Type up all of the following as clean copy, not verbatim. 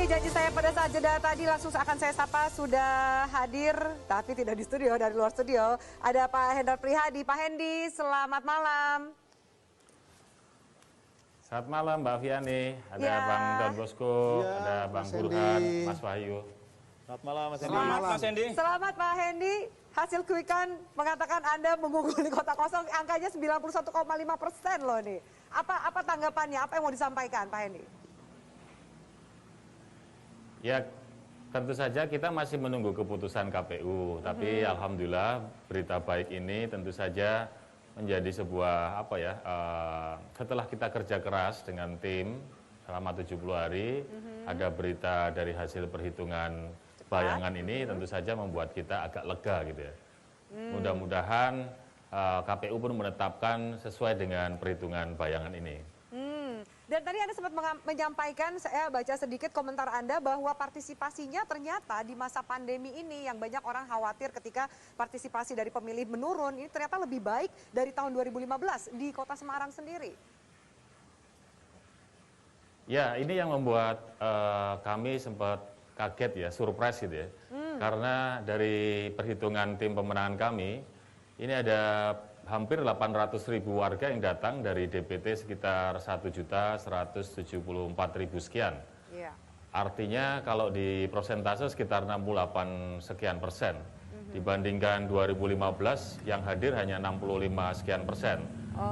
janji saya pada saat jeda tadi langsung akan saya sapa sudah hadir tapi tidak di studio, dari luar studio. Ada Pak Hendar Prihadi. Pak Hendi, selamat malam. Selamat malam Mbak Viani, ada Ya. Bang Don Bosco, Ya, ada Bang Mas Burhan, Hendi. Mas Wahyu. Selamat malam Mas Hendi. Selamat Mas Hendi. Selamat Pak Hendi. Hasil quick count mengatakan Anda mengungguli Kota Kosong, angkanya 91,5% loh nih. Apa tanggapannya? Apa yang mau disampaikan Pak Hendi? Ya, tentu saja kita masih menunggu keputusan KPU, tapi alhamdulillah berita baik ini tentu saja menjadi sebuah setelah kita kerja keras dengan tim selama 70 hari, ada berita dari hasil perhitungan bayangan ini tentu saja membuat kita agak lega gitu ya. Mudah-mudahan KPU pun menetapkan sesuai dengan perhitungan bayangan ini. Dan tadi Anda sempat menyampaikan, saya baca sedikit komentar Anda bahwa partisipasinya ternyata di masa pandemi ini yang banyak orang khawatir ketika partisipasi dari pemilih menurun, ini ternyata lebih baik dari tahun 2015 di Kota Semarang sendiri. Ya, ini yang membuat kami sempat kaget ya, surprise gitu ya. Karena dari perhitungan tim pemenangan kami, ini ada hampir 800.000 warga yang datang dari DPT sekitar 1.174.000 sekian. Iya. Artinya kalau di prosentase sekitar 68 sekian persen. Dibandingkan 2015 yang hadir hanya 65 sekian persen.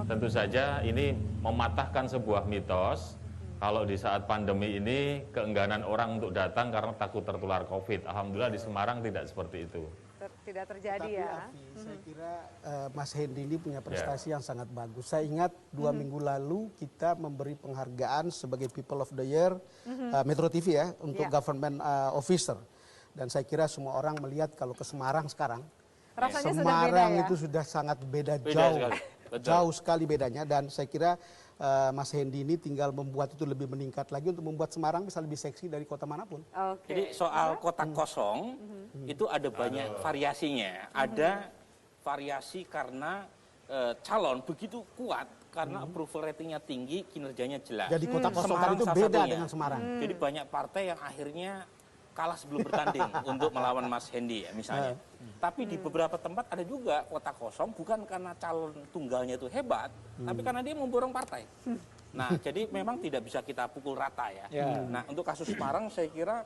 Tentu saja ini mematahkan sebuah mitos. Kalau di saat pandemi ini keengganan orang untuk datang karena takut tertular COVID. Alhamdulillah di Semarang tidak seperti itu. Tidak terjadi. Tapi ya. Afi, saya kira Mas Hendi ini punya prestasi yang sangat bagus. Saya ingat 2 minggu lalu kita memberi penghargaan sebagai People of the Year Metro TV ya untuk government officer. Dan saya kira semua orang melihat kalau ke Semarang sekarang, Rasanya sudah Semarang beda ya? itu sudah sangat beda jauh, sekali. Betul. jauh sekali bedanya. Dan saya kira Mas Hendi ini tinggal membuat itu lebih meningkat lagi untuk membuat Semarang bisa lebih seksi dari kota manapun. Oke. Jadi soal kota kosong itu ada banyak variasinya. Ada variasi karena calon begitu kuat karena approval ratingnya tinggi, kinerjanya jelas. Jadi kota kosong Semarang itu salah beda satunya. dengan Semarang. Jadi banyak partai yang akhirnya kalah sebelum bertanding untuk melawan Mas Hendi ya misalnya. Tapi di beberapa tempat ada juga kota kosong bukan karena calon tunggalnya itu hebat, tapi karena dia memborong partai. Nah, jadi memang tidak bisa kita pukul rata ya. Nah, untuk kasus Semarang saya kira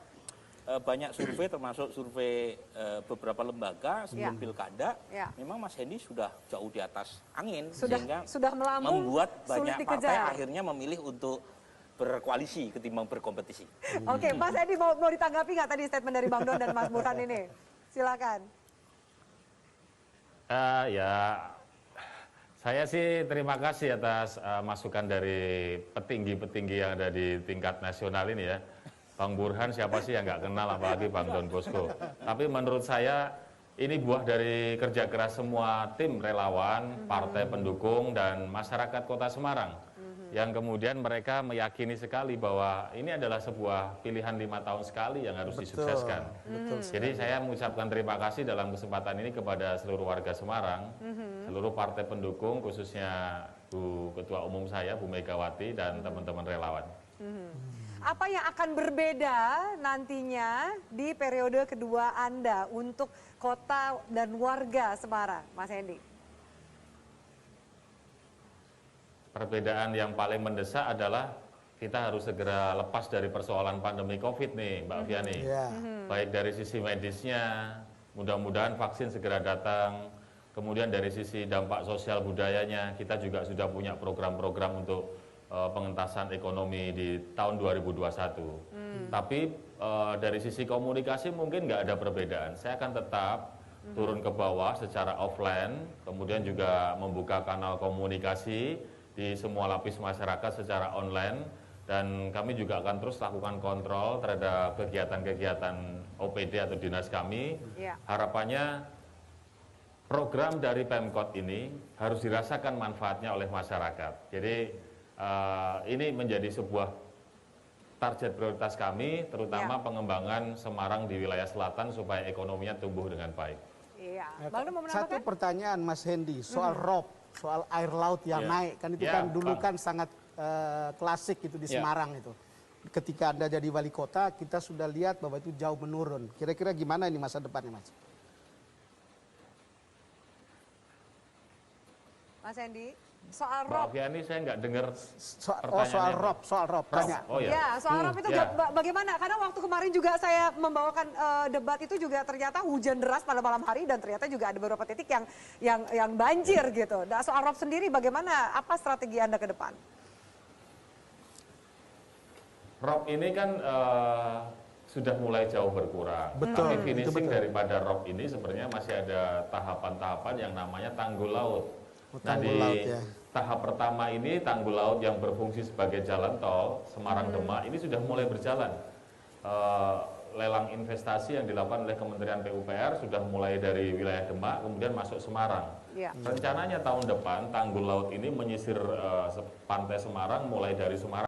banyak survei termasuk survei beberapa lembaga sebelum pilkada, memang Mas Hendi sudah jauh di atas angin sehingga sudah melambung, membuat sulit banyak dikejar. partai akhirnya memilih untuk berkoalisi ketimbang berkompetisi. Oke, Mas Edi mau ditanggapi nggak tadi statement dari Bang Don dan Mas Burhan ini? Silakan. Saya sih terima kasih atas masukan dari petinggi-petinggi yang ada di tingkat nasional ini ya. Bang Burhan siapa sih yang nggak kenal, apalagi Bang Don Bosco. Tapi menurut saya ini buah dari kerja keras semua tim relawan, partai pendukung, dan masyarakat Kota Semarang. Yang kemudian mereka meyakini sekali bahwa ini adalah sebuah pilihan 5 tahun sekali yang harus disukseskan. Jadi saya mengucapkan terima kasih dalam kesempatan ini kepada seluruh warga Semarang, seluruh partai pendukung, khususnya Bu Ketua Umum saya, Bu Megawati, dan teman-teman relawan. Apa yang akan berbeda nantinya di periode kedua Anda untuk kota dan warga Semarang, Mas Hendi? Perbedaan yang paling mendesak adalah kita harus segera lepas dari persoalan pandemi COVID nih, Mbak Viani. Baik dari sisi medisnya, mudah-mudahan vaksin segera datang. Kemudian dari sisi dampak sosial budayanya, kita juga sudah punya program-program untuk pengentasan ekonomi di tahun 2021. Tapi dari sisi komunikasi mungkin nggak ada perbedaan. Saya akan tetap turun ke bawah secara offline, kemudian juga membuka kanal komunikasi di semua lapis masyarakat secara online, dan kami juga akan terus lakukan kontrol terhadap kegiatan-kegiatan OPD atau dinas kami. Harapannya program dari Pemkot ini harus dirasakan manfaatnya oleh masyarakat. Jadi ini menjadi sebuah target prioritas kami, terutama pengembangan Semarang di wilayah selatan supaya ekonominya tumbuh dengan baik. Bang Don mau Satu menambahkan? pertanyaan Mas Hendi soal rob. Soal air laut yang naik, kan itu kan dulu kan sangat klasik itu di Semarang itu. ketika Anda jadi wali kota, kita sudah lihat bahwa itu jauh menurun. Kira-kira gimana ini masa depannya, Mas? Mas Hendy, soal Mbak ROP. Fiani saya nggak dengar Soal ROP, tanya. Oh ya. Ya, soal ROP itu bagaimana? Karena waktu kemarin juga saya membawakan debat itu juga ternyata hujan deras pada malam hari dan ternyata juga ada beberapa titik yang banjir gitu. Nah, soal ROP sendiri bagaimana? Apa strategi Anda ke depan? ROP ini kan sudah mulai jauh berkurang. Betul, Tapi itu finishing betul. daripada ROP ini sebenarnya masih ada tahapan-tahapan yang namanya tanggul laut. Tanggul laut, ya. Tahap pertama ini tanggul laut yang berfungsi sebagai jalan tol Semarang-Demak ini sudah mulai berjalan. Lelang investasi yang dilakukan oleh Kementerian PUPR sudah mulai dari wilayah Demak kemudian masuk Semarang. Ya. Rencananya tahun depan tanggul laut ini menyisir pantai Semarang mulai dari Semarang